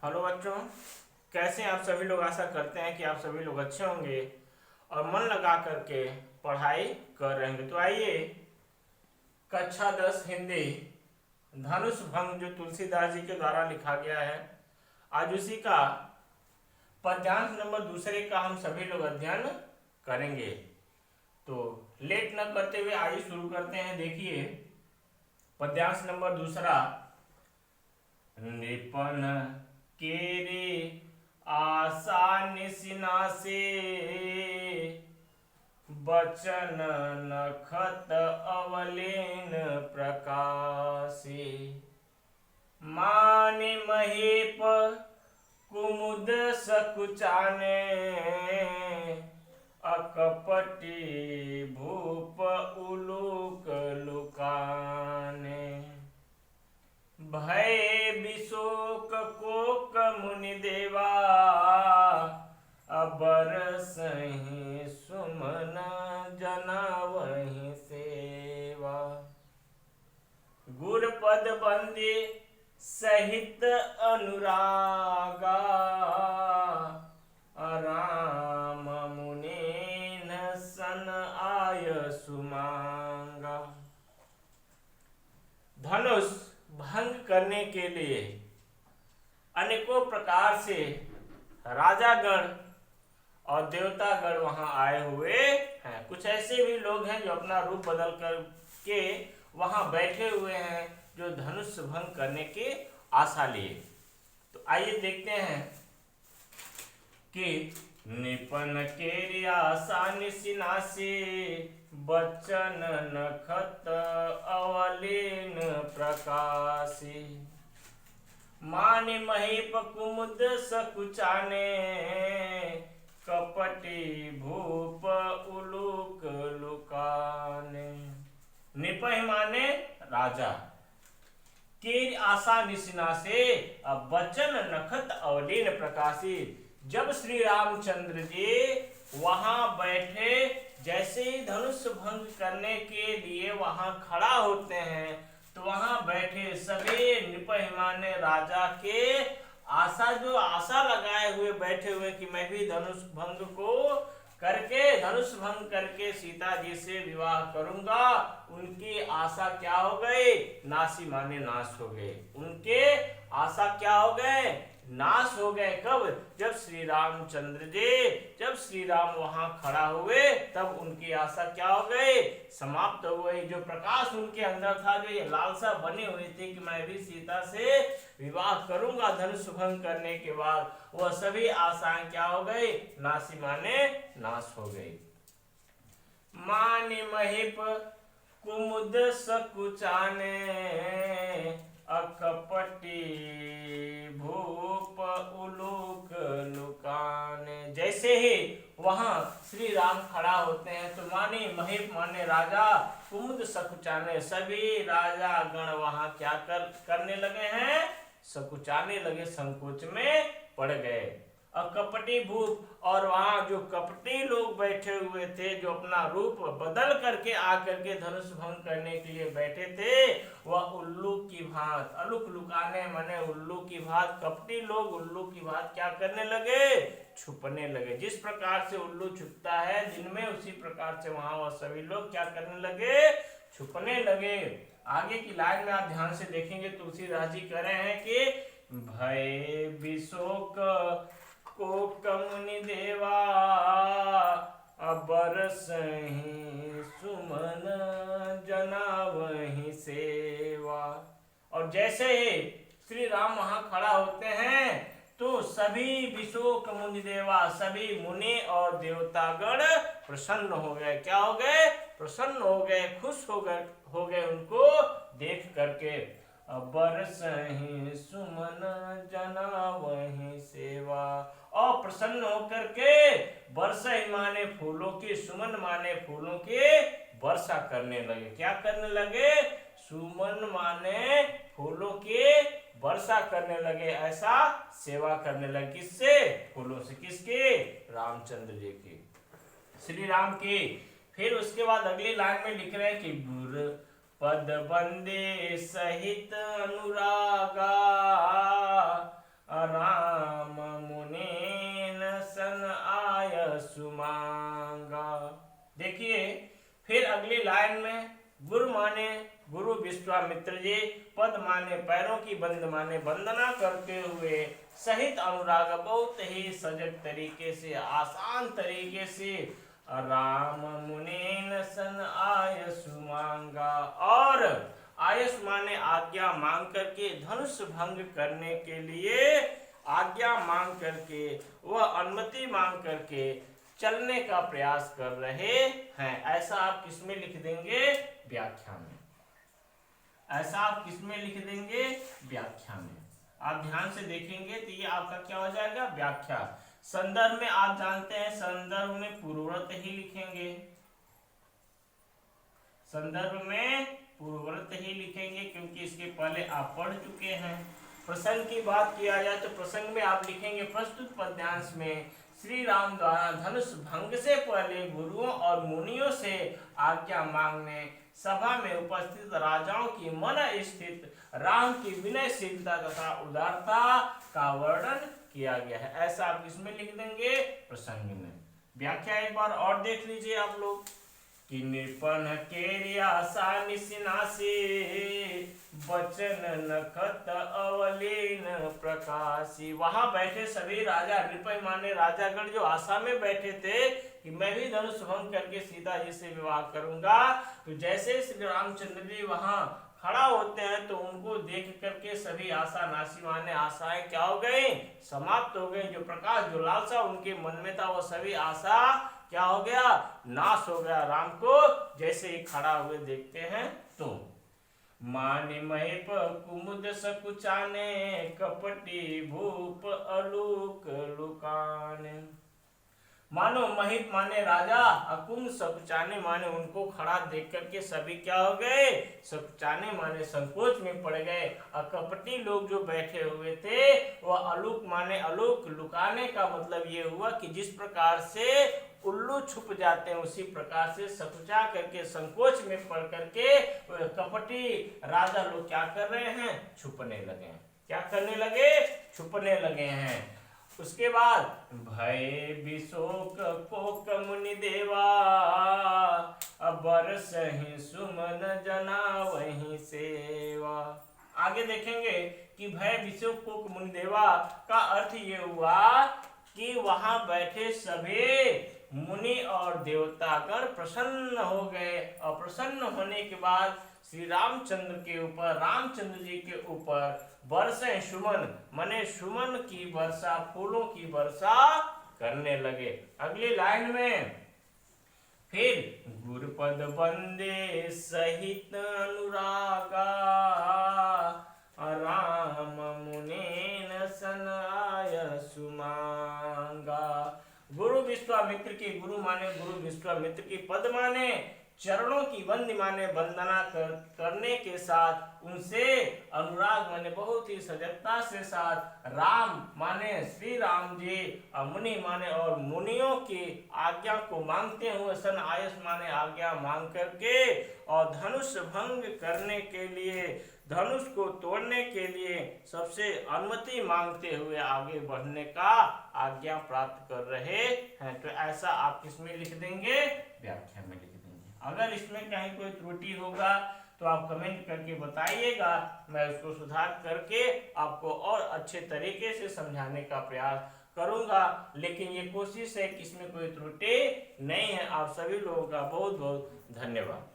Hello बच्चों, कैसे हैं आप सभी लोग। आशा करते हैं कि आप सभी लोग अच्छे होंगे और मन लगा करके पढ़ाई कर रहे होंगे। तो आइए कक्षा 10 हिंदी धनुष भंग जो तुलसीदास जी के द्वारा लिखा गया है, आज उसी का पद्यांश नंबर दूसरे का हम सभी लोग अध्ययन करेंगे। तो लेट न करते हुए आइए शुरू करते हैं। देखिए पद्यांश नंबर दूसरा। निपन केरे आशा निसिना से, बचन नखत अवलेन प्रकाशे। माने महेप कुमुद सकुचाने, अकपटी भूप उलूक लुकाने। भय विशोक कोक मुनि देवा, अबर सही सुमन जनावहि सेवा। गुर पद बंदे सहित अनुरागा, राम मुनि न सन आय सुमांगा। धनुष भंग करने के लिए अनेकों प्रकार से राजागण और देवतागण वहां आए हुए हैं। कुछ ऐसे भी लोग हैं जो अपना रूप बदल कर के वहां बैठे हुए हैं, जो धनुष भंग करने की आशा लिए। तो आइए देखते हैं कि निपन के आशा निसिना से, बचन नखत अवलेन प्रकाशे। माने महेप कुमुद सकुचाने, कपटी भूप उलूक लुकाने। निपह माने राजा, के आशा निसिना से, अब बचन नखत अवलेन प्रकाशी। जब श्री रामचंद्र जी वहां बैठे, जैसे ही धनुष भंग करने के लिए वहां खड़ा होते हैं, तो वहां बैठे सभी निपहिमाने राजा के आशा लगाए हुए बैठे हुए कि मैं भी धनुष भंग करके सीता जी से विवाह करूंगा। उनकी आशा क्या हो गई? नासी माने नाश हो गए। उनके आशा क्या हो गए? नाश हो गए। कब? जब श्री राम वहां खड़ा हुए, तब उनकी आशा क्या हो गई? समाप्त हो गई। जो प्रकाश उनके अंदर था, जो ये लालसा बनी हुई थी कि मैं भी सीता से विवाह करूंगा धनुष भंग करने के बाद, वह सभी आशाएं क्या हो गई? नासी माने नाश हो गई। माने महेप कुमुद सकुचाने, अकपटी भूप उलूक लुकाने। जैसे ही वहां श्री राम खड़ा होते हैं, तो माने महेप माने राजा, कुमुद सकुचाने, सभी राजा गण वहां क्या करने लगे हैं? सकुचाने लगे, संकोच में पड़ गए। कपटी भूप, और वहां जो कपटी लोग बैठे हुए थे, जो अपना रूप बदल करके आकर के धनुष भंग करने के लिए बैठे थे, वह उल्लू की भांत, अलुक लुकाने माने उल्लू की भांत, कपटी लोग उल्लू की भांत क्या करने लगे? छुपने लगे। जिस प्रकार से उल्लू छुपता है दिन में, उसी प्रकार से वहां वह सभी लोग क्या करने लगे? छुपने लगे। आगे की लाइन में आप ध्यान से देखेंगे, तुलसीदास जी कह रहे हैं कि भय विशोक कोक मुनि देवा, अबर सही सुमन जनावहि सेवा। और जैसे ही श्री राम वहां खड़ा होते हैं, तो सभी विशोक मुनि देवा, सभी मुनि और देवतागण प्रसन्न हो गए। क्या हो गए? प्रसन्न हो गए, खुश हो गए उनको देख करके। अबर सही सुमन जनावहि सेवा। और प्रसन्न होकर के वर्षा माने फूलों की, सुमन माने फूलों की वर्षा करने लगे। क्या करने लगे? सुमन माने फूलों की वर्षा करने लगे। ऐसा सेवा करने लगे। किससे? फूलों से। किसके? रामचंद्र जी की, श्री राम की। फिर उसके बाद अगली लाइन में लिख रहे हैं कि गुर पद बंदे सहित अनुरागा, राम लाइन में गुरु माने गुरु विश्वामित्र जी, पद माने पैरों की, बंद माने वंदना करते हुए सहित अनुराग बहुत ही सजग तरीके से, आसान तरीके से राम मुनेन सन आयसु मांगा, और आयस माने आज्ञा मांग करके, धनुष भंग करने के लिए आज्ञा मांग करके, वह अनुमति मांग करके चलने का प्रयास कर रहे हैं। ऐसा आप किसमें लिख देंगे? व्याख्या में। ऐसा आप किसमें लिख देंगे? व्याख्या में। आप ध्यान से देखेंगे तो ये आपका क्या हो जाएगा? व्याख्या। संदर्भ में आप जानते हैं, संदर्भ में पूर्ववर्त ही लिखेंगे, संदर्भ में पूर्ववर्त ही लिखेंगे, क्योंकि इसके पहले आप पढ़ चुके हैं। प्रसंग की बात किया जाए तो प्रसंग में आप लिखेंगे, प्रस्तुत पद्यांश में श्री राम द्वारा धनुष भंग से पहले गुरुओं और मुनियों से आज्ञा मांगने सभा में उपस्थित राजाओं की मन स्थित राम की विनयशीलता तथा उदारता का वर्णन किया गया है। ऐसा आप इसमें लिख देंगे? प्रसंग में। व्याख्या एक बार और देख लीजिए आप लोग कि निपन केरिया सा निसिनासी बचन नखत अवलीन प्रकाशी। वहां बैठे सभी राजा, नृपय माने राजागण, जो आशा में बैठे थे कि मैं भी धनुष भंग करके सीता जी से विवाह करूंगा, तो जैसे श्री रामचंद्र जी वहां खड़ा होते हैं तो उनको देख करके सभी आशा नाशी माने आशाएं क्या हो गई? समाप्त हो गई। जो प्रकाश, जो लालसा उनके मन में था, वो सभी आशा क्या हो गया? नाश हो गया। राम को जैसे ही खड़ा हुए देखते हैं तो माने महेप कुमुद सकुचाने कपटी भूप अलूक लुकाने। मानो महिप माने राजा, अकुम सकुचाने माने उनको खड़ा देख करके सभी क्या हो गए? सकुचाने माने संकोच में पड़ गए। अकपटी लोग जो बैठे हुए थे वह अलूक माने अलूक, लुकाने का मतलब ये हुआ कि जिस प्रकार से उल्लू छुप जाते हैं उसी प्रकार से सकुचा करके, संकोच में पड़ करके कपटी राजा लोग क्या कर रहे हैं? छुपने लगे। क्या करने लगे? छुपने लगे हैं। उसके बाद भय विशोक कोक मुनि देवा बरस ही सुमन जना वही सेवा। आगे देखेंगे कि भय विशोक कोक मुनि देवा का अर्थ ये हुआ कि वहां बैठे सभी मुनि और देवतागण प्रसन्न हो गए, और प्रसन्न होने के बाद श्री रामचंद्र के ऊपर, रामचंद्र जी के ऊपर वर्षे सुमन माने सुमन की वर्षा, फूलों की वर्षा करने लगे। अगली लाइन में फिर गुरुपद बंदे सहित अनुरागा राम मुनेन सनाय सुमांगा। गुरु विश्वामित्र की, गुरु माने गुरु विश्वामित्र की, पद माने चरणों की, वंदे माने वंदना करने के साथ उनसे अनुराग माने बहुत ही सजगता से साथ, राम माने श्री राम जी, मुनि माने और मुनियों की आज्ञा को मांगते हुए, सन आयस माने आज्ञा मांग करके, और धनुष भंग करने के लिए, धनुष को तोड़ने के लिए सबसे अनुमति मांगते हुए आगे बढ़ने का आज्ञा प्राप्त कर रहे हैं। तो ऐसा आप किसमें लिख देंगे? व्याख्या में लिख देंगे। अगर इसमें कहीं कोई त्रुटि होगा तो आप कमेंट करके बताइएगा, मैं उसको सुधार करके आपको और अच्छे तरीके से समझाने का प्रयास करूंगा। लेकिन ये कोशिश है कि इसमें कोई त्रुटि नहीं है। आप सभी लोगों का बहुत बहुत धन्यवाद।